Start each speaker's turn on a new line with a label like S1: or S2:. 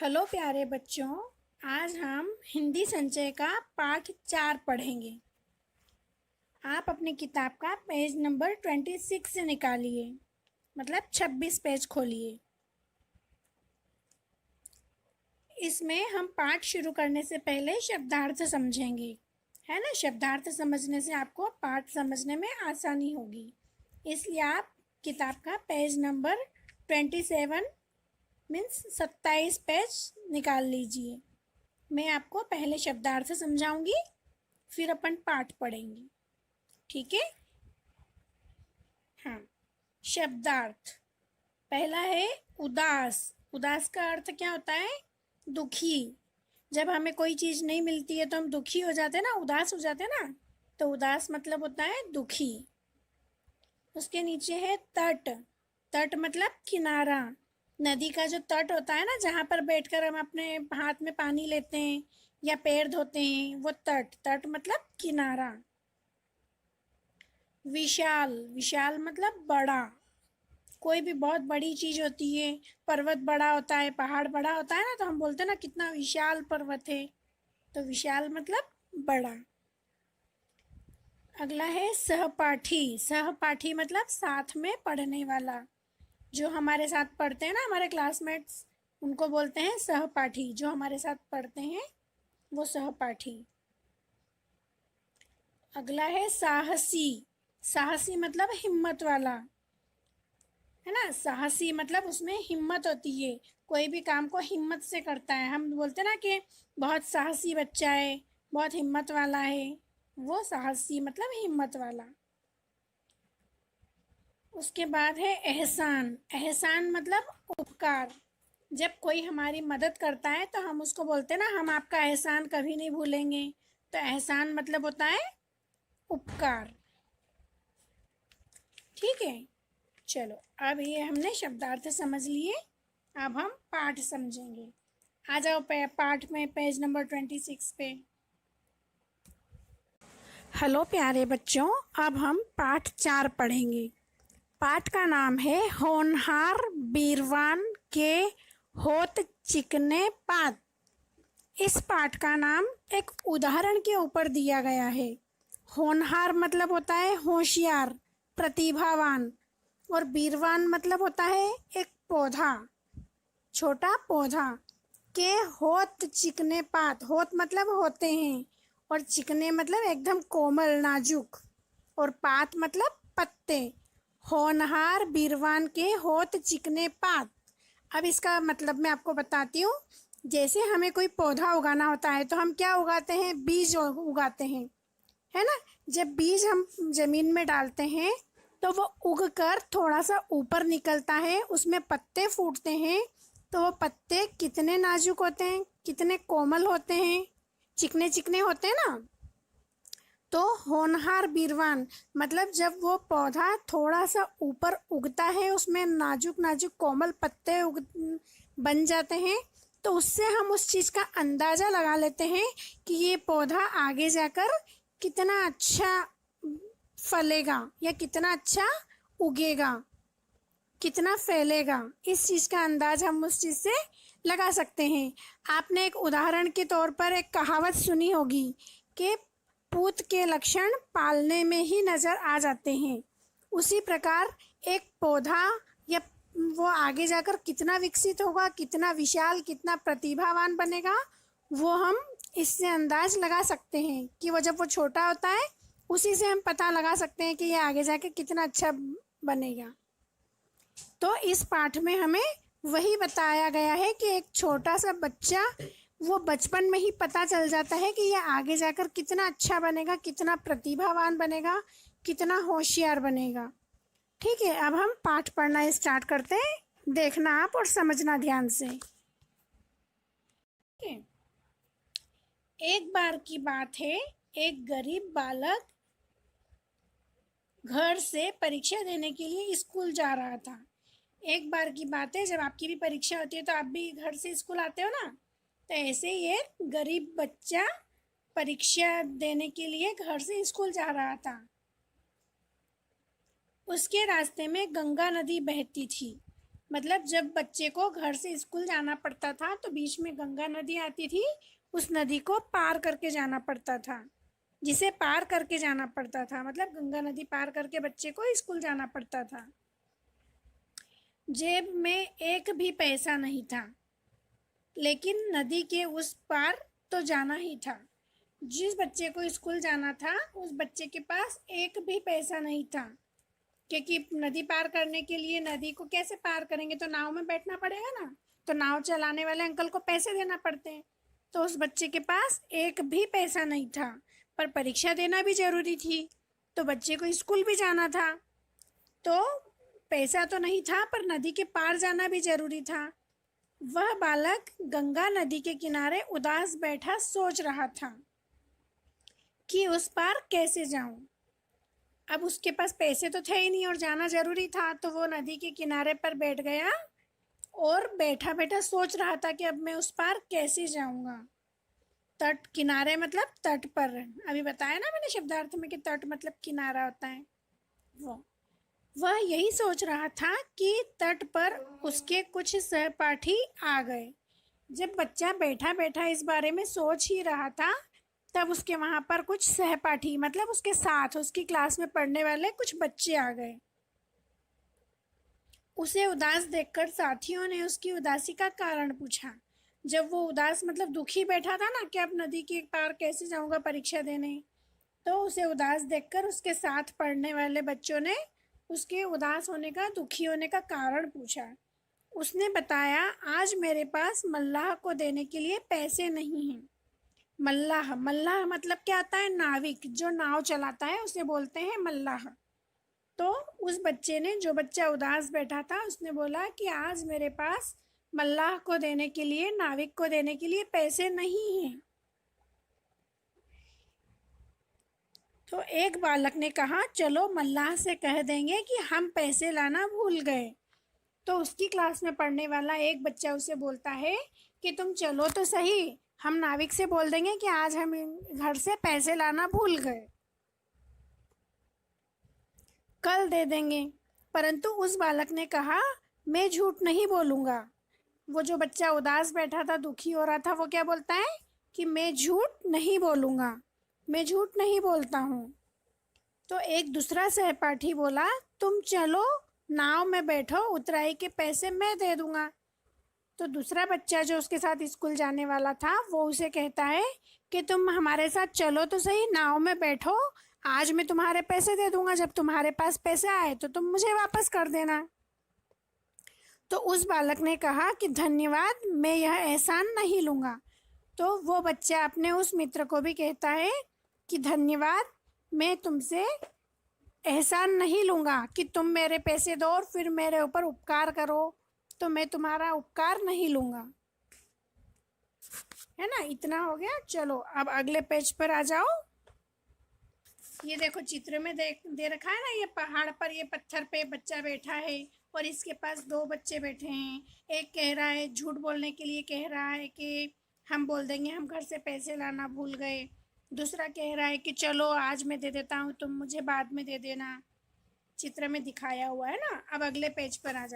S1: Hello प्यारे बच्चों। आज हम हिंदी संचय का पाठ 4 पढ़ेंगे। आप अपनी किताब का पेज नंबर 26 से निकालिए, मतलब 26 पेज खोलिए। इसमें हम पाठ शुरू करने से पहले शब्दार्थ समझेंगे, है ना। शब्दार्थ समझने से आपको पाठ समझने में आसानी होगी। इसलिए आप किताब का पेज नंबर 27 मीन्स 27 पेज निकाल लीजिए। मैं आपको पहले शब्दार्थ समझाऊंगी, फिर अपन पाठ पढ़ेंगे, ठीक है। हाँ, शब्दार्थ पहला है उदास। उदास का अर्थ क्या होता है? दुखी। जब हमें कोई चीज़ नहीं मिलती है तो हम दुखी हो जाते हैं ना, उदास हो जाते हैं ना। तो उदास मतलब होता है दुखी। उसके नीचे है तट। तट मतलब किनारा। नदी का जो तट होता है ना, जहाँ पर बैठकर हम अपने हाथ में पानी लेते हैं या पैर धोते हैं, वो तट। तट मतलब किनारा। विशाल। विशाल मतलब बड़ा। कोई भी बहुत बड़ी चीज होती है, पर्वत बड़ा होता है, पहाड़ बड़ा होता है ना, तो हम बोलते हैं ना कितना विशाल पर्वत है। तो विशाल मतलब बड़ा। अगला है सहपाठी। सहपाठी मतलब साथ में पढ़ने वाला। जो हमारे साथ पढ़ते हैं ना, हमारे क्लासमेट्स, उनको बोलते हैं सहपाठी। जो हमारे साथ पढ़ते हैं वो सहपाठी। अगला है साहसी। साहसी मतलब हिम्मत वाला, है ना। साहसी मतलब उसमें हिम्मत होती है, कोई भी काम को हिम्मत से करता है। हम बोलते हैं ना कि बहुत साहसी बच्चा है, बहुत हिम्मत वाला है। वो साहसी मतलब हिम्मत वाला। उसके बाद है एहसान। एहसान मतलब उपकार। जब कोई हमारी मदद करता है तो हम उसको बोलते हैं ना, हम आपका एहसान कभी नहीं भूलेंगे। तो एहसान मतलब होता है उपकार, ठीक है। चलो, अब ये हमने शब्दार्थ समझ लिए। अब हम पाठ समझेंगे। आ जाओ पाठ में, पेज नंबर 26 पे। हेलो प्यारे बच्चों, अब हम पाठ 4 पढ़ेंगे। पाठ का नाम है होनहार बीरवान के होत चिकने पात। इस पाठ का नाम एक उदाहरण के ऊपर दिया गया है। होनहार मतलब होता है होशियार, प्रतिभावान। और बीरवान मतलब होता है एक पौधा, छोटा पौधा। के होत चिकने पात। होत मतलब होते हैं, और चिकने मतलब एकदम कोमल नाजुक, और पात मतलब पत्ते। होनहार बीरवान के होत चिकने पात। अब इसका मतलब मैं आपको बताती हूँ। जैसे हमें कोई पौधा उगाना होता है तो हम क्या उगाते हैं? बीज उगाते हैं, है ना। जब बीज हम जमीन में डालते हैं तो वो उग कर थोड़ा सा ऊपर निकलता है, उसमें पत्ते फूटते हैं। तो वो पत्ते कितने नाजुक होते हैं, कितने कोमल होते हैं, चिकने चिकने होते हैं ना। तो होनहार बीरवान मतलब जब वो पौधा थोड़ा सा ऊपर उगता है, उसमें नाजुक नाजुक कोमल पत्ते बन जाते हैं, तो उससे हम उस चीज़ का अंदाज़ा लगा लेते हैं कि ये पौधा आगे जाकर कितना अच्छा फलेगा या कितना अच्छा उगेगा, कितना फैलेगा। इस चीज़ का अंदाज हम उस चीज़ से लगा सकते हैं। आपने एक उदाहरण के तौर पर एक कहावत सुनी होगी कि पूत के लक्षण पालने में ही नज़र आ जाते हैं। उसी प्रकार एक पौधा या वो आगे जाकर कितना विकसित होगा, कितना विशाल, कितना प्रतिभावान बनेगा, वो हम इससे अंदाज लगा सकते हैं कि वो जब वो छोटा होता है, उसी से हम पता लगा सकते हैं कि ये आगे जाके कितना अच्छा बनेगा। तो इस पाठ में हमें वही बताया गया है कि एक छोटा सा बच्चा, वो बचपन में ही पता चल जाता है कि ये आगे जाकर कितना अच्छा बनेगा, कितना प्रतिभावान बनेगा, कितना होशियार बनेगा। ठीक है, अब हम पाठ पढ़ना स्टार्ट करते हैं। देखना आप और समझना ध्यान से, ठीक है। एक बार की बात है, एक गरीब बालक घर से परीक्षा देने के लिए स्कूल जा रहा था। एक बार की बात है, जब आपकी भी परीक्षा होती है तो आप भी घर से स्कूल आते हो ना। तो ऐसे ही एक गरीब बच्चा परीक्षा देने के लिए घर से स्कूल जा रहा था। उसके रास्ते में गंगा नदी बहती थी। मतलब जब बच्चे को घर से स्कूल जाना पड़ता था तो बीच में गंगा नदी आती थी, उस नदी को पार करके जाना पड़ता था। जिसे पार करके जाना पड़ता था मतलब गंगा नदी पार करके बच्चे को स्कूल जाना पड़ता था। जेब में एक भी पैसा नहीं था, लेकिन नदी के उस पार तो जाना ही था। जिस बच्चे को स्कूल जाना था उस बच्चे के पास एक भी पैसा नहीं था, क्योंकि नदी पार करने के लिए नदी को कैसे पार करेंगे, तो नाव में बैठना पड़ेगा ना, तो नाव चलाने वाले अंकल को पैसे देना पड़ते हैं। तो उस बच्चे के पास एक भी पैसा नहीं था, पर परीक्षा देना भी जरूरी थी, तो बच्चे को स्कूल भी जाना था। तो पैसा तो नहीं था, पर नदी के पार जाना भी जरूरी था। वह बालक गंगा नदी के किनारे उदास बैठा सोच रहा था कि उस पार कैसे जाऊं। अब उसके पास पैसे तो थे ही नहीं और जाना जरूरी था, तो वो नदी के किनारे पर बैठ गया और बैठा बैठा सोच रहा था कि अब मैं उस पार कैसे जाऊंगा। तट किनारे मतलब तट पर, अभी बताया ना मैंने शब्दार्थ में कि तट मतलब किनारा होता है। वह यही सोच रहा था कि तट पर उसके कुछ सहपाठी आ गए। जब बच्चा बैठा बैठा इस बारे में सोच ही रहा था, तब उसके वहां पर कुछ सहपाठी मतलब उसके साथ उसकी क्लास में पढ़ने वाले कुछ बच्चे आ गए। उसे उदास देखकर साथियों ने उसकी उदासी का कारण पूछा। जब वो उदास मतलब दुखी बैठा था ना कि अब नदी के पार कैसे जाऊंगा परीक्षा देने, तो उसे उदास देखकर उसके साथ पढ़ने वाले बच्चों ने उसके उदास होने का, दुखी होने का कारण पूछा। उसने बताया, आज मेरे पास मल्लाह को देने के लिए पैसे नहीं हैं। मल्लाह, मल्लाह मतलब क्या आता है, नाविक, जो नाव चलाता है उसे बोलते हैं मल्लाह। तो उस बच्चे ने, जो बच्चा उदास बैठा था, उसने बोला कि आज मेरे पास मल्लाह को देने के लिए, नाविक को देने के लिए पैसे नहीं हैं। तो एक बालक ने कहा, चलो मल्लाह से कह देंगे कि हम पैसे लाना भूल गए। तो उसकी क्लास में पढ़ने वाला एक बच्चा उसे बोलता है कि तुम चलो तो सही, हम नाविक से बोल देंगे कि आज हम घर से पैसे लाना भूल गए, कल दे देंगे। परंतु उस बालक ने कहा, मैं झूठ नहीं बोलूँगा। वो जो बच्चा उदास बैठा था, दुखी हो रहा था, वो क्या बोलता है कि मैं झूठ नहीं बोलूँगा, मैं झूठ नहीं बोलता हूँ। तो एक दूसरा सहपाठी बोला, तुम चलो नाव में बैठो, उतराई के पैसे मैं दे दूँगा। तो दूसरा बच्चा जो उसके साथ स्कूल जाने वाला था, वो उसे कहता है कि तुम हमारे साथ चलो तो सही, नाव में बैठो, आज मैं तुम्हारे पैसे दे दूंगा, जब तुम्हारे पास पैसे आए तो तुम मुझे वापस कर देना। तो उस बालक ने कहा कि धन्यवाद, मैं यह एहसान नहीं लूँगा। तो वो बच्चा अपने उस मित्र को भी कहता है कि धन्यवाद, मैं तुमसे एहसान नहीं लूँगा कि तुम मेरे पैसे दो और फिर मेरे ऊपर उपकार करो, तो मैं तुम्हारा उपकार नहीं लूँगा। है ना, इतना हो गया। चलो अब अगले पेज पर आ जाओ। ये देखो चित्र में दे रखा है ना, ये पहाड़ पर ये पत्थर पे बच्चा बैठा है और इसके पास दो बच्चे बैठे हैं। एक कह रहा है, झूठ बोलने के लिए कह रहा है कि हम बोल देंगे हम घर से पैसे लाना भूल गए। दूसरा कह रहा है कि चलो आज मैं दे देता हूँ, तुम मुझे बाद में दे देना। चित्र में दिखाया हुआ है ना। अब अगले पेज पर आ जाओ।